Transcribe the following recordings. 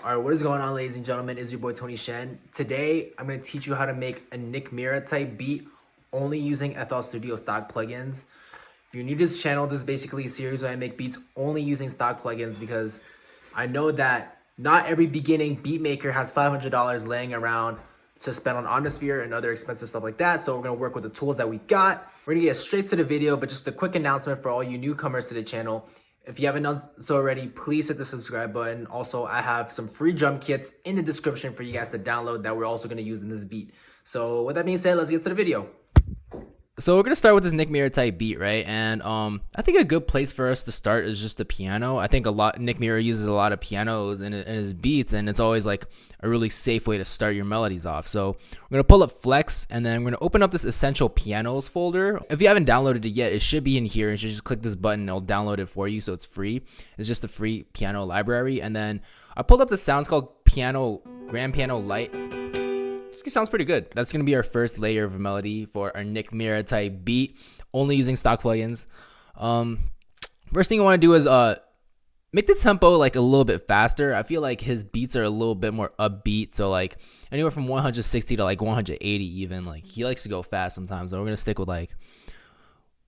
All right, what is going on, ladies and gentlemen? It's your boy Tony Shen. Today, I'm going to teach you how to make a Nick Mira type beat only using FL Studio stock plugins. If you're new to this channel, this is basically a series where I make beats only using stock plugins because I know that not every beginning beat maker has $500 laying around to spend on Omnisphere and other expensive stuff like that. So we're going to work with the tools that we got. We're going to get straight to the video, but just a quick announcement for all you newcomers to the channel. If you haven't done so already, please hit the subscribe button. Also, I have some free drum kits in the description for you guys to download that we're also going to use in this beat. So with that being said, let's get to the video. So we're gonna start with this Nick Mira type beat, right? And I think a good place for us to start is just the piano. I think Nick Mira uses a lot of pianos in his beats, and it's always like a really safe way to start your melodies off. So we're gonna pull up Flex, and then we're gonna open up this Essential Pianos folder. If you haven't downloaded it yet, it should be in here. You should just click this button, and it'll download it for you, so it's free. It's just a free piano library. And then I pulled up the sounds called Grand Piano Lite. It sounds pretty good. That's going to be our first layer of melody for our Nick Mira type beat, only using stock plugins. First thing you want to do is make the tempo like a little bit faster. I feel like his beats are a little bit more upbeat, so like anywhere from 160 to like 180 even. Like he likes to go fast sometimes, so we're going to stick with like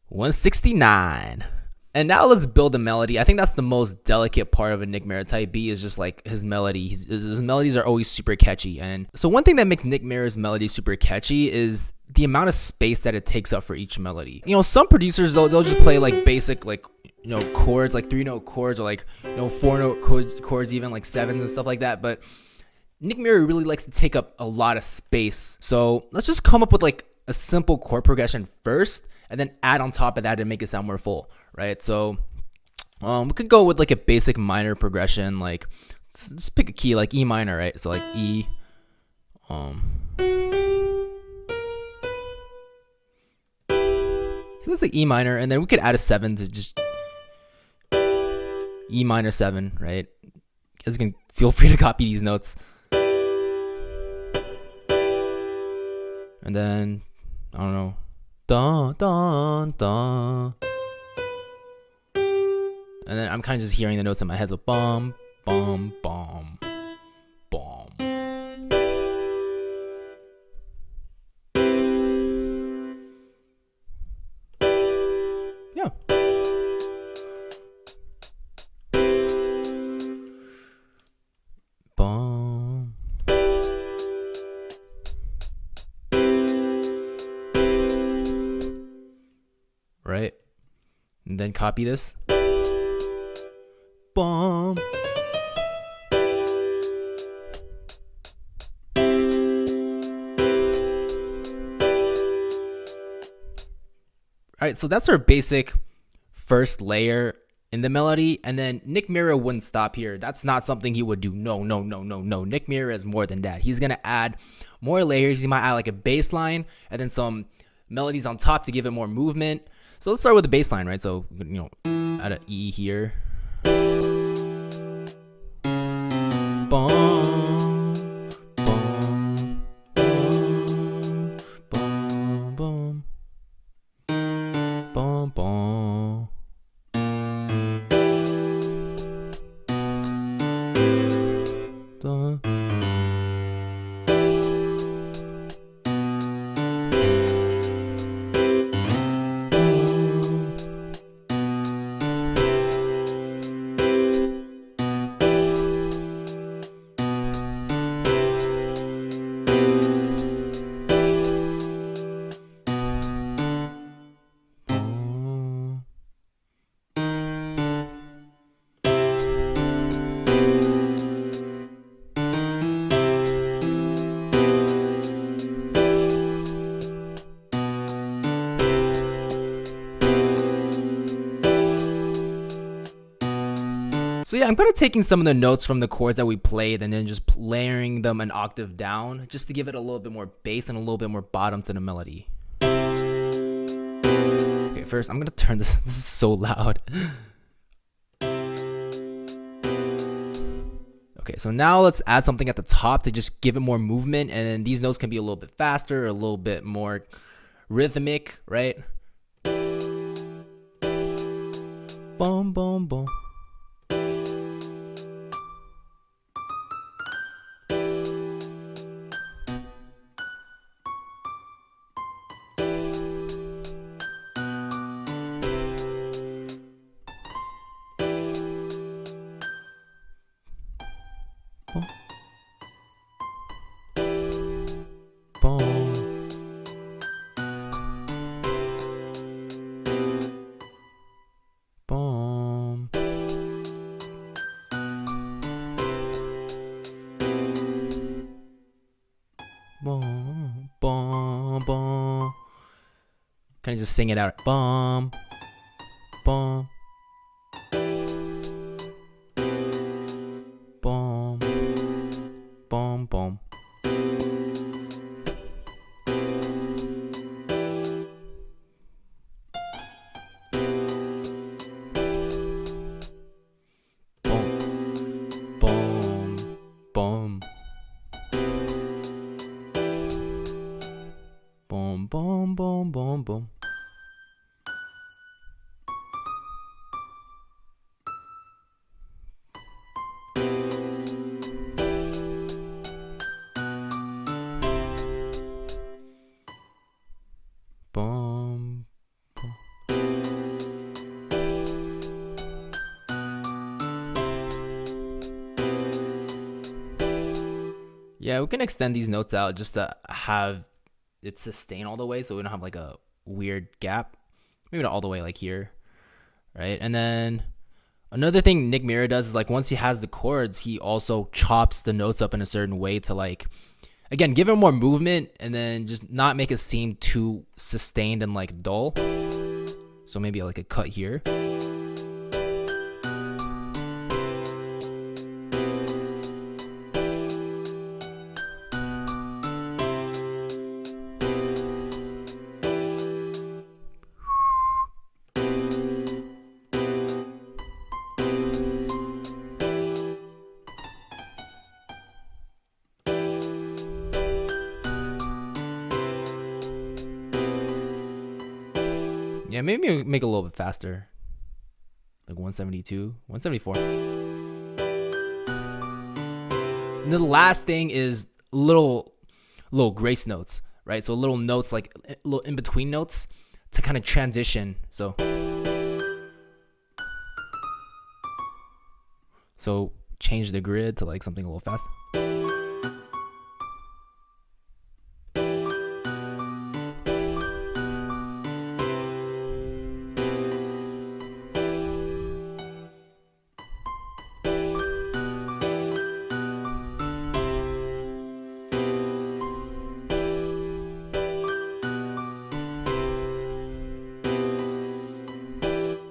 169. And now let's build a melody. I think that's the most delicate part of a Nick Mira type beat is just like his melody. His melodies are always super catchy. And so one thing that makes Nick Mira's melody super catchy is the amount of space that it takes up for each melody. You know, some producers, they'll just play like basic, like, you know, chords, like 3-note chords or like, you know, 4-note chords, even like sevens and stuff like that. But Nick Mira really likes to take up a lot of space. So let's just come up with like a simple chord progression first and then add on top of that and make it sound more full, right? So we could go with like a basic minor progression, like let's pick a key like E minor, right? So like E, so that's like E minor, and then we could add a 7 to just E minor 7, right? You guys can feel free to copy these notes. And then, I don't know, dun, dun, dun. And then I'm kind of just hearing the notes in my head, so bum, bum, bum, bum. Yeah. Bum. Right? And then copy this. Bum. Alright, so that's our basic first layer in the melody, and then Nick Mira wouldn't stop here. That's not something he would do. No. Nick Mira is more than that. He's gonna add more layers. He might add like a bass line and then some melodies on top to give it more movement. So let's start with the bass line, right? So, you know, add an E here. Bum, bum, bum, bum, bum, bum. Dun. So yeah, I'm kind of taking some of the notes from the chords that we played and then just layering them an octave down just to give it a little bit more bass and a little bit more bottom to the melody. Okay, first I'm going to turn this. This is so loud. Okay, so now let's add something at the top to just give it more movement, and then these notes can be a little bit faster or a little bit more rhythmic, right? Boom, boom, boom. Boom. Boom. Boom. Boom. Boom. Kind of just sing it out. Boom. Boom. Boom. Boom. Boom. Boom. Boom, boom, boom, boom, boom. Boom. Yeah, we can extend these notes out just to have it sustain all the way so we don't have like a weird gap. Maybe not all the way like here, right? And then another thing Nick Mira does is like once he has the chords, he also chops the notes up in a certain way to like, again, give it more movement and then just not make it seem too sustained and like dull. So maybe like a cut here. Yeah, maybe make it a little bit faster. Like 172, 174. And the last thing is little grace notes, right? So little notes, like little in between notes to kind of transition. So change the grid to like something a little faster.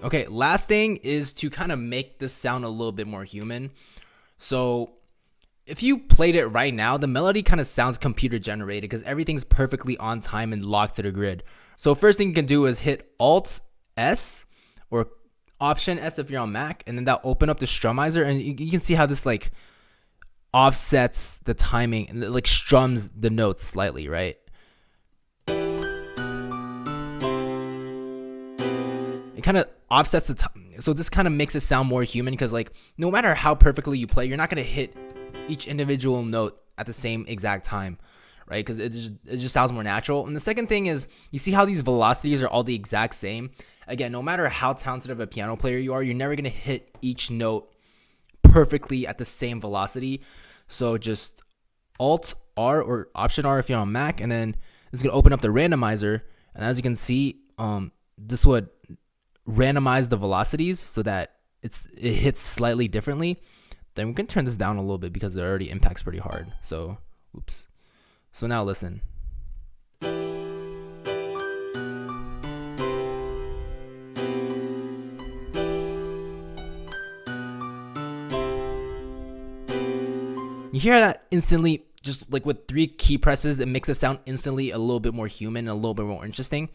Okay, last thing is to kind of make this sound a little bit more human. So if you played it right now, the melody kind of sounds computer generated because everything's perfectly on time and locked to the grid. So first thing you can do is hit Alt S or Option S if you're on Mac, and then that'll open up the Seinnheiser, and you can see how this like offsets the timing and it like strums the notes slightly, right? It kind of offsets the time, so this kind of makes it sound more human because like no matter how perfectly you play, you're not gonna hit each individual note at the same exact time, right? Because it just sounds more natural. And the second thing is you see how these velocities are all the exact same. Again, no matter how talented of a piano player you are, you're never gonna hit each note perfectly at the same velocity. So just Alt R or Option R if you're on Mac, and then it's gonna open up the randomizer, and as you can see, this would randomize the velocities so that it hits slightly differently. Then we can turn this down a little bit because it already impacts pretty hard. So oops. So now listen. You hear that instantly, just like with 3 key presses, it makes it sound instantly a little bit more human and a little bit more interesting.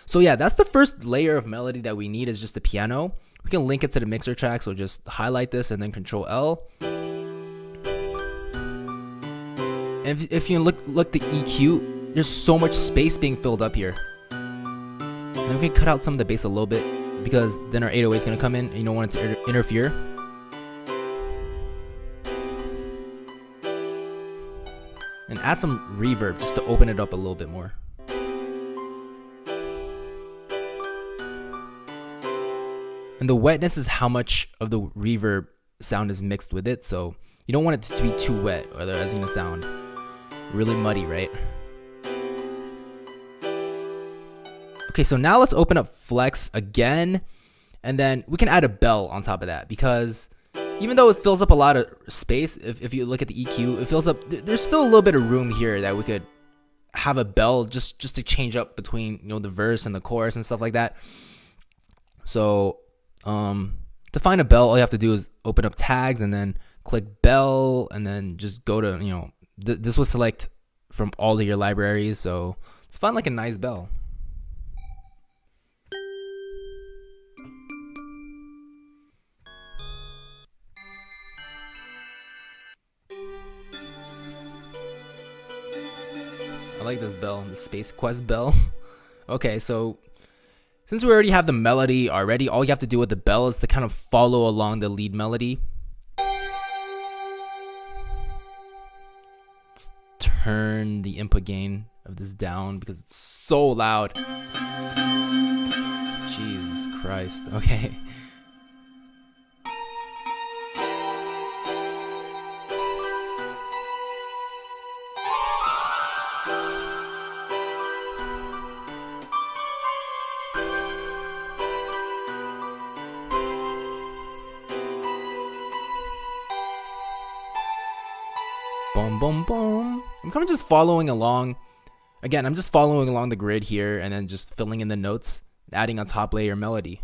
So yeah, that's the first layer of melody that we need, is just the piano. We can link it to the mixer track, so just highlight this and then Control L. And if you look the EQ, there's so much space being filled up here. And then we can cut out some of the bass a little bit because then our 808 is gonna come in and you don't want it to interfere. And add some reverb just to open it up a little bit more. And the wetness is how much of the reverb sound is mixed with it. So You don't want it to be too wet, or otherwise it's gonna sound really muddy, right? Okay, so now let's open up Flex again, and then we can add a bell on top of that, because even though it fills up a lot of space, if you look at the EQ, it fills up, there's still a little bit of room here that we could have a bell just to change up between, you know, the verse and the chorus and stuff like that. So to find a bell, all you have to do is open up tags and then click bell, and then just go to, you know, this will select from all of your libraries. So let's find like a nice bell. I like this bell, the Space Quest bell. Okay, so since we already have the melody already, all you have to do with the bell is to kind of follow along the lead melody. Let's turn the input gain of this down because it's so loud. Jesus Christ. Okay. Boom, boom, boom. I'm kind of just following along. Again, I'm just following along the grid here and then just filling in the notes, adding a top layer melody.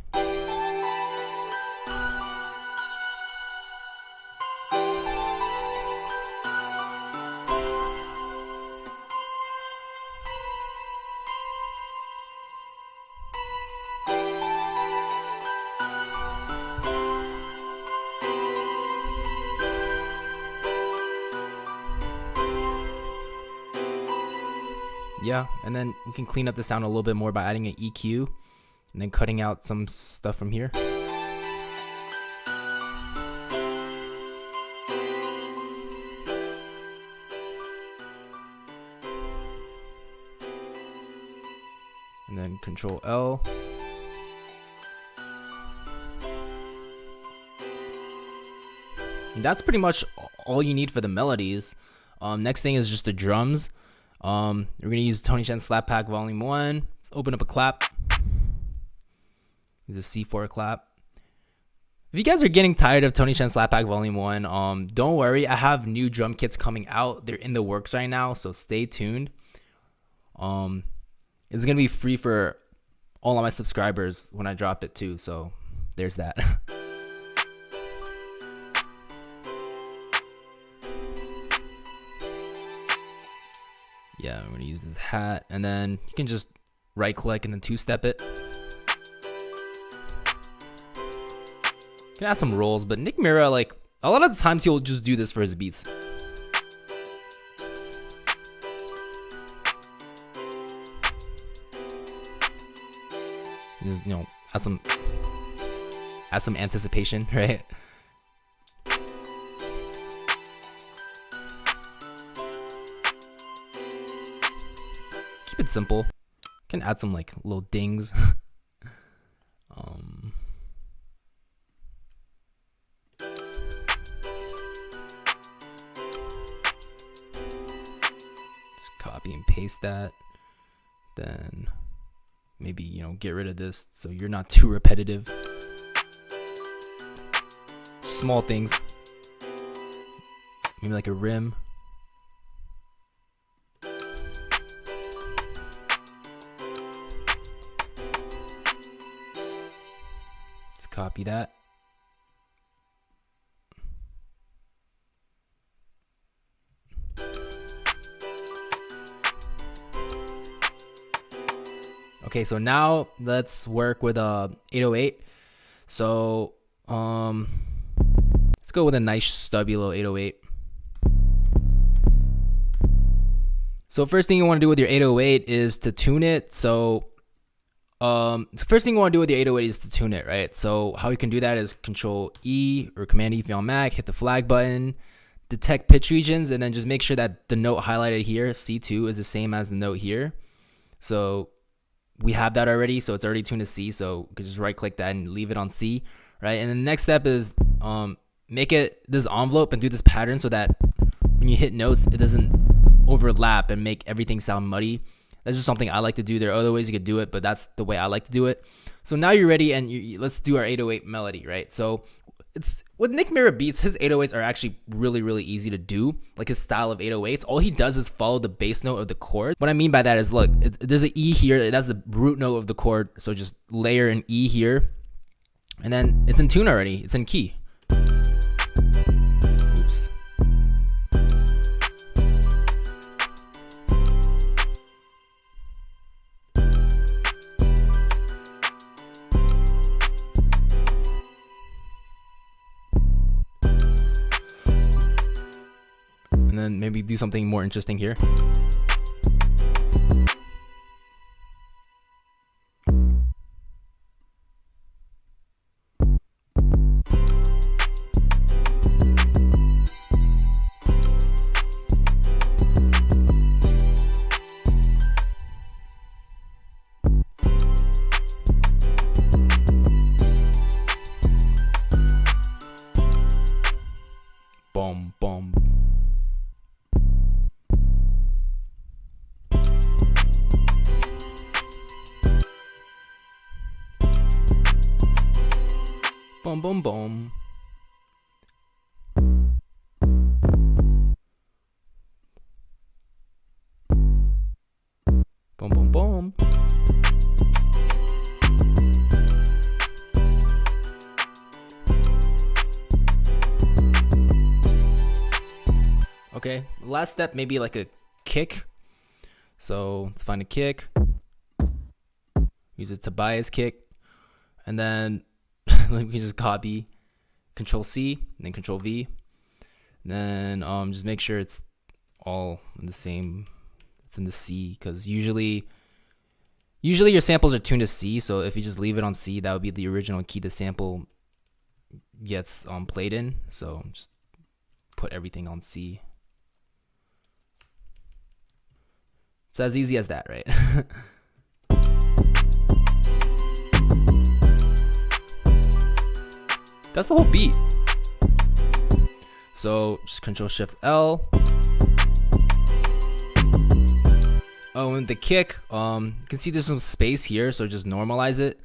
Yeah, and then we can clean up the sound a little bit more by adding an EQ and then cutting out some stuff from here. And then Control L. And that's pretty much all you need for the melodies. Next thing is just the drums. We're gonna use Tony Shen Slap Pack Volume 1. Let's open up a clap. Use a C4 clap. If you guys are getting tired of Tony Shen Slap Pack Volume 1, don't worry. I have new drum kits coming out. They're in the works right now, so stay tuned. It's gonna be free for all of my subscribers when I drop it too, so there's that. Yeah, I'm gonna use this hat, and then you can just right click and then two-step it. You can add some rolls, but Nick Mira, like, a lot of the times he'll just do this for his beats. Just, you know, add some anticipation, right? Keep it simple. Can add some like little dings. Just copy and paste that. Then maybe, you know, get rid of this so you're not too repetitive. Small things. Maybe like a rim. Copy that. Okay, so now let's work with 808. So let's go with a nice stubby little 808. So first thing you want to do with your 808 is to tune it. So the first thing you want to do with your 808 is to tune it, right? So how you can do that is Control E or Command E if you're on Mac, hit the flag button, detect pitch regions, and then just make sure that the note highlighted here, C2, is the same as the note here. So we have that already, so it's already tuned to C, so you can just right click that and leave it on C, right? And then the next step is make it this envelope and do this pattern so that when you hit notes, it doesn't overlap and make everything sound muddy. That's just something I like to do. There are other ways you could do it, but that's the way I like to do it. So now you're ready, and let's do our 808 melody, right? So it's with Nick Mira beats, his 808s are actually really, really easy to do. Like his style of 808s, all he does is follow the bass note of the chord. What I mean by that is, look, there's an E here. That's the root note of the chord. So just layer an E here, and then it's in tune already. It's in key. Oops. And then maybe do something more interesting here. Boom, boom. Boom, boom, boom. Boom, boom, boom. Okay, last step, maybe like a kick. So let's find a kick. Use it to Tobias kick. And then we can just copy Control C and then Control V. And then just make sure it's all in the same, it's in the C, because usually your samples are tuned to C. So if you just leave it on C, that would be the original key the sample gets played in. So just put everything on C. It's as easy as that, right? That's the whole beat. So just Control Shift L. Oh, and the kick, you can see there's some space here, so just normalize it.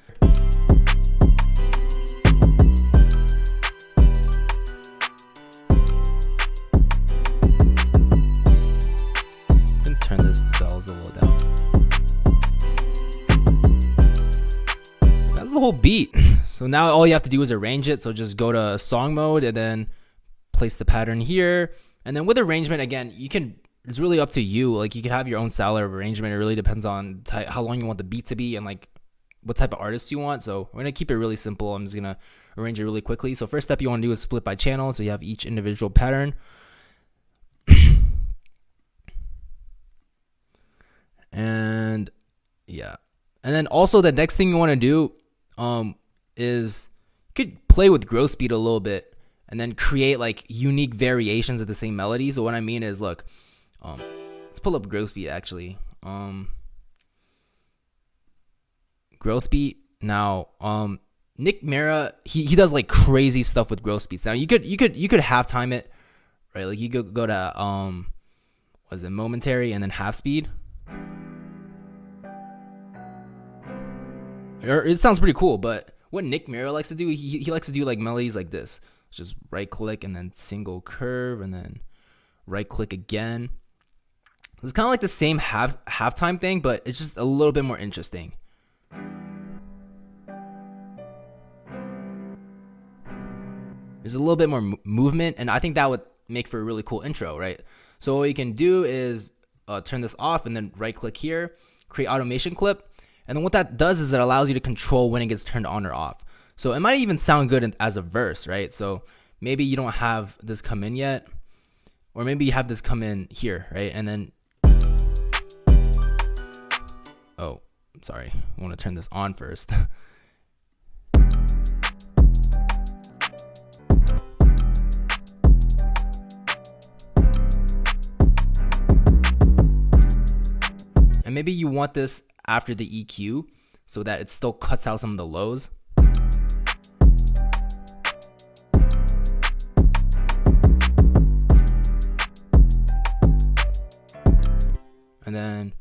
And turn this bells a little down. That's the whole beat. So now all you have to do is arrange it. So just go to song mode and then place the pattern here. And then with arrangement, again, it's really up to you. Like you can have your own style of arrangement. It really depends on how long you want the beat to be and like what type of artist you want. So we're gonna keep it really simple. I'm just gonna arrange it really quickly. So first step you want to do is split by channel. So you have each individual pattern. And yeah. And then also the next thing you want to do is you could play with growth speed a little bit and then create like unique variations of the same melody. So what I mean is, look, let's pull up growth speed actually. Growth speed. Now, Nick Mira, he does like crazy stuff with growth speeds. Now you could half time it, right? Like you could go to what is it, momentary and then half speed. It sounds pretty cool, but what Nick Mira likes to do, he likes to do like melodies like this. Just right click and then single curve and then right click again. It's kind of like the same halftime thing, but it's just a little bit more interesting. There's a little bit more movement, and I think that would make for a really cool intro, right? So what you can do is turn this off and then right click here, create automation clip. And then what that does is it allows you to control when it gets turned on or off. So it might even sound good as a verse, right? So maybe you don't have this come in yet, or maybe you have this come in here, right? And then, oh, sorry, I want to turn this on first. And maybe you want this after the EQ so that it still cuts out some of the lows. and then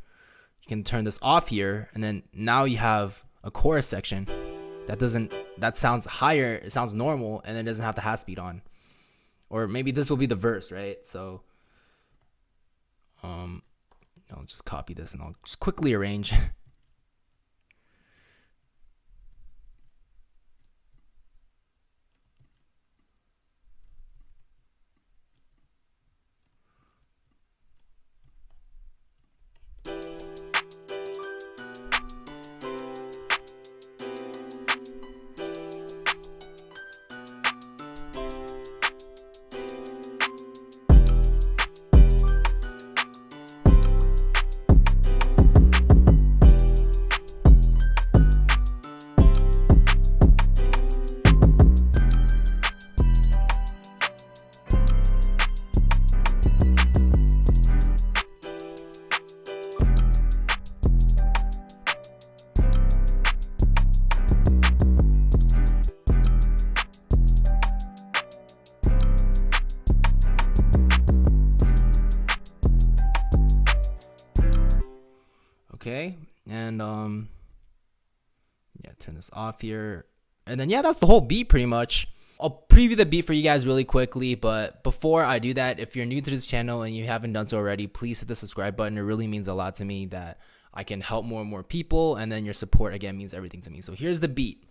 you can turn this off here, and then now you have a chorus section that sounds higher, it sounds normal, and it doesn't have the half speed on. Or maybe this will be the verse, right? So I'll just copy this and I'll just quickly arrange. Okay, and yeah, turn this off here, and then yeah, that's the whole beat pretty much. I'll preview the beat for you guys really quickly, but before I do that, if you're new to this channel and you haven't done so already, please hit the subscribe button. It really means a lot to me that I can help more and more people, and then your support again means everything to me. So here's the beat.